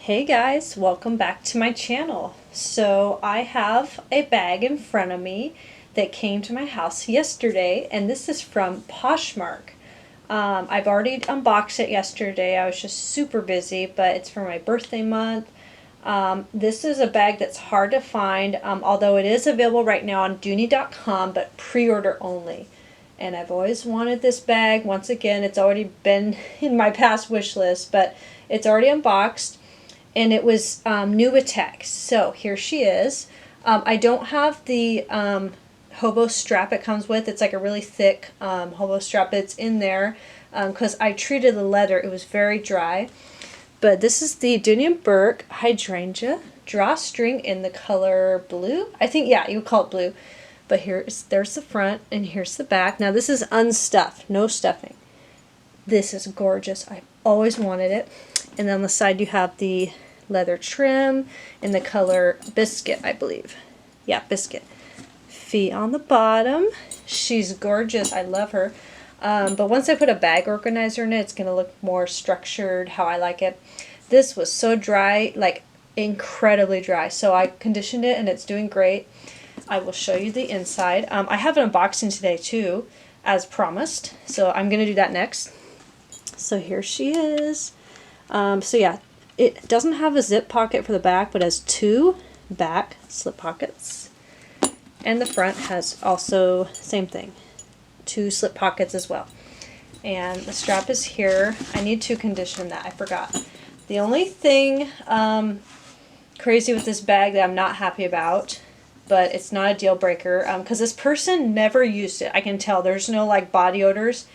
Hey guys, welcome back to my channel. So I have a bag in front of me that came to my house yesterday, and this is from Poshmark. I've already unboxed it yesterday. I was just super busy, but it's for my birthday month. This is a bag that's hard to find, although it is available right now on Dooney.com, but pre-order only. And I've always wanted this bag. Once again, it's already been in my past wish list, but it's already unboxed. And it was new with text. So here she is. I don't have the hobo strap it comes with. It's like a really thick hobo strap that's in there because I treated the leather. It was very dry. But this is the Dooney & Bourke hydrangea drawstring in the color blue. I think, yeah, you would call it blue. But there's the front and here's the back. Now this is unstuffed, no stuffing. This is gorgeous. I've always wanted it. And then on the side you have the leather trim in the color biscuit, I believe. Yeah, biscuit. Feet on the bottom. She's gorgeous. I love her. But once I put a bag organizer in it, it's going to look more structured, how I like it. This was so dry, like incredibly dry. So I conditioned it and it's doing great. I will show you the inside. I have an unboxing today too, as promised. So I'm going to do that next. So here she is. So yeah, it doesn't have a zip pocket for the back, but has two back slip pockets. And the front has also, same thing, two slip pockets as well. And the strap is here. I need to condition that, I forgot. The only thing crazy with this bag that I'm not happy about, but it's not a deal breaker, because this person never used it. I can tell there's no like body odors,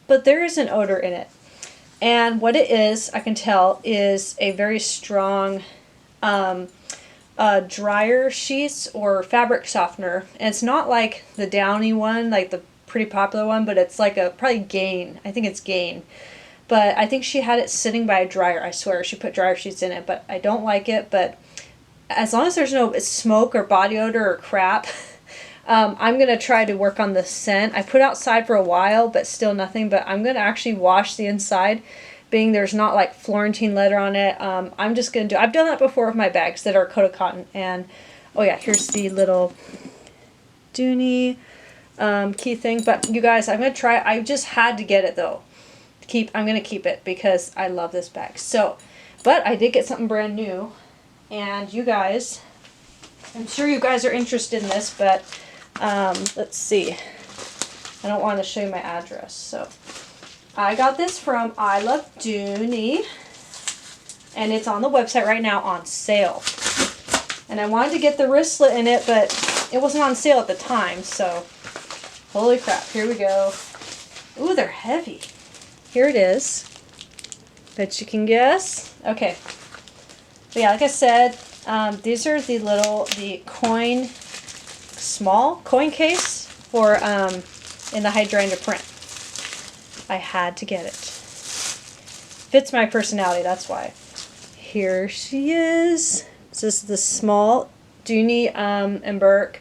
but there is an odor in it. And what it is, I can tell, is a very strong dryer sheets or fabric softener. And it's not like the Downy one, like the pretty popular one, but it's like a probably Gain. I think it's Gain. But I think she had it sitting by a dryer, I swear. She put dryer sheets in it, but I don't like it. But as long as there's no smoke or body odor or crap, I'm going to try to work on the scent. I put outside for a while, but still nothing. But I'm going to actually wash the inside, being there's not like Florentine leather on it. I'm just going to do, I've done that before with my bags that are coated cotton. And, oh yeah, here's the little Dooney key thing. But you guys, I'm going to try, I just had to get it though. I'm going to keep it because I love this bag. So, but I did get something brand new. And you guys, I'm sure you guys are interested in this, but let's see. I don't want to show you my address. So I got this from I Love Dooney, and it's on the website right now on sale. And I wanted to get the wristlet in it, but it wasn't on sale at the time. So holy crap, here we go. Ooh, they're heavy. Here it is. Bet you can guess. Okay. But yeah, like I said, these are the small coin case for in the hydrangea print. I had to get it. Fits my personality, that's why. Here she is. This is the small Dooney & Bourke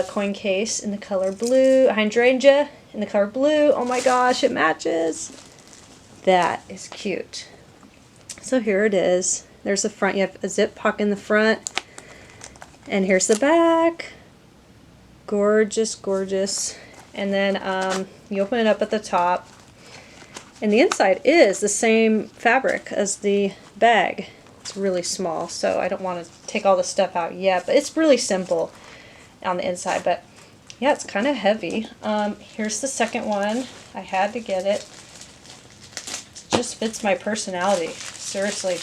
coin case in the color blue. Hydrangea in the color blue. Oh my gosh, it matches. That is cute. So here it is. There's the front. You have a zip pocket in the front. And here's the back. Gorgeous, gorgeous. And then you open it up at the top. And the inside is the same fabric as the bag. It's really small, so I don't want to take all the stuff out yet. But it's really simple on the inside. But yeah, it's kind of heavy. Here's the second one. I had to get it. It just fits my personality. Seriously.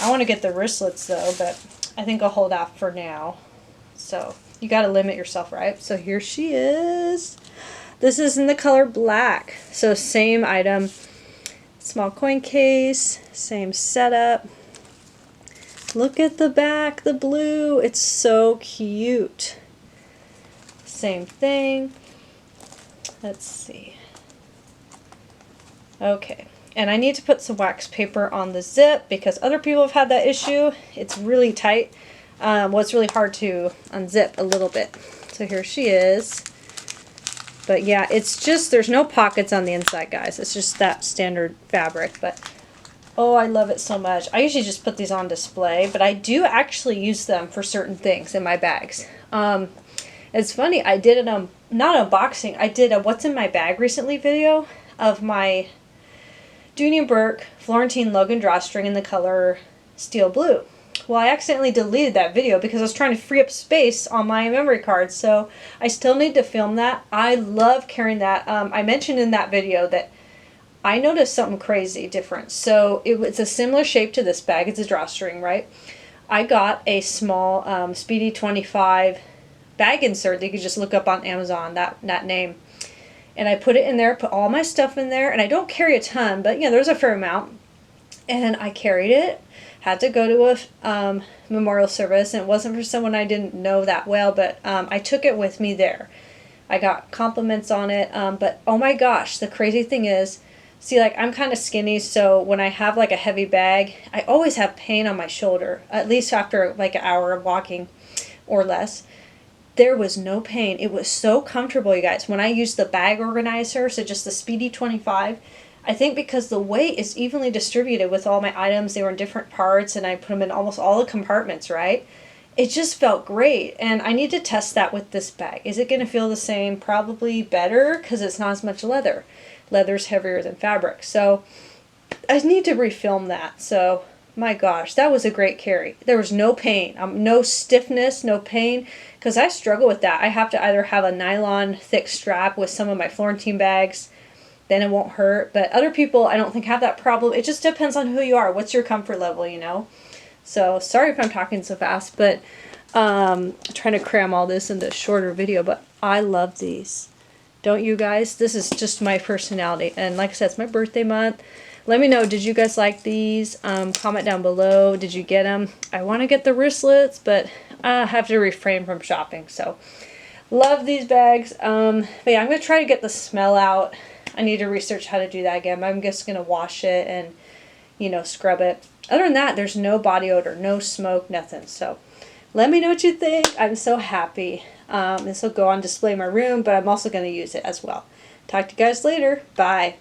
I want to get the wristlets though, but I think I'll hold out for now. So you got to limit yourself, right? So here she is. This is in the color black. So same item, small coin case, same setup. Look at the back, the blue. It's so cute. Same thing. Let's see. Okay. And I need to put some wax paper on the zip because other people have had that issue. It's really tight. Well, it's really hard to unzip a little bit. So here she is. But yeah, it's just, there's no pockets on the inside, guys. It's just that standard fabric. But Oh, I love it so much. I usually just put these on display, but I do actually use them for certain things in my bags. It's funny, I did an, not unboxing, I did a what's in my bag recently video of my Dooney & Burke Florentine Logan drawstring in the color steel blue. Well, I accidentally deleted that video because I was trying to free up space on my memory card, so I still need to film that. I love carrying that. I mentioned in that video that I noticed something crazy different. So it's a similar shape to this bag. It's a drawstring, right? I got a small Speedy 25 bag insert that you could just look up on Amazon, that name. And I put it in there, put all my stuff in there, and I don't carry a ton, but you know, there's a fair amount. And I carried it, had to go to a memorial service, and it wasn't for someone I didn't know that well, but I took it with me there. I got compliments on it, but oh my gosh, the crazy thing is, see, like, I'm kind of skinny, so when I have like a heavy bag, I always have pain on my shoulder, at least after like an hour of walking or less. There was no pain. It was so comfortable, you guys. When I used the bag organizer, so just the Speedy 25, I think because the weight is evenly distributed with all my items, they were in different parts, and I put them in almost all the compartments, right? It just felt great, and I need to test that with this bag. Is it going to feel the same? Probably better, because it's not as much leather. Leather's heavier than fabric, so I need to refilm that. So my gosh, that was a great carry. There was no pain, no stiffness, no pain, because I struggle with that. I have to either have a nylon thick strap with some of my Florentine bags, then it won't hurt. But other people, I don't think, have that problem. It just depends on who you are. What's your comfort level, you know? So sorry if I'm talking so fast, but trying to cram all this into a shorter video, but I love these. Don't you guys? This is just my personality. And like I said, it's my birthday month. Let me know, did you guys like these? Comment down below. Did you get them? I want to get the wristlets, but I have to refrain from shopping. So love these bags. But yeah, I'm going to try to get the smell out. I need to research how to do that again. I'm just going to wash it and, you know, scrub it. Other than that, there's no body odor, no smoke, nothing. So let me know what you think. I'm so happy. This will go on display in my room, but I'm also going to use it as well. Talk to you guys later. Bye.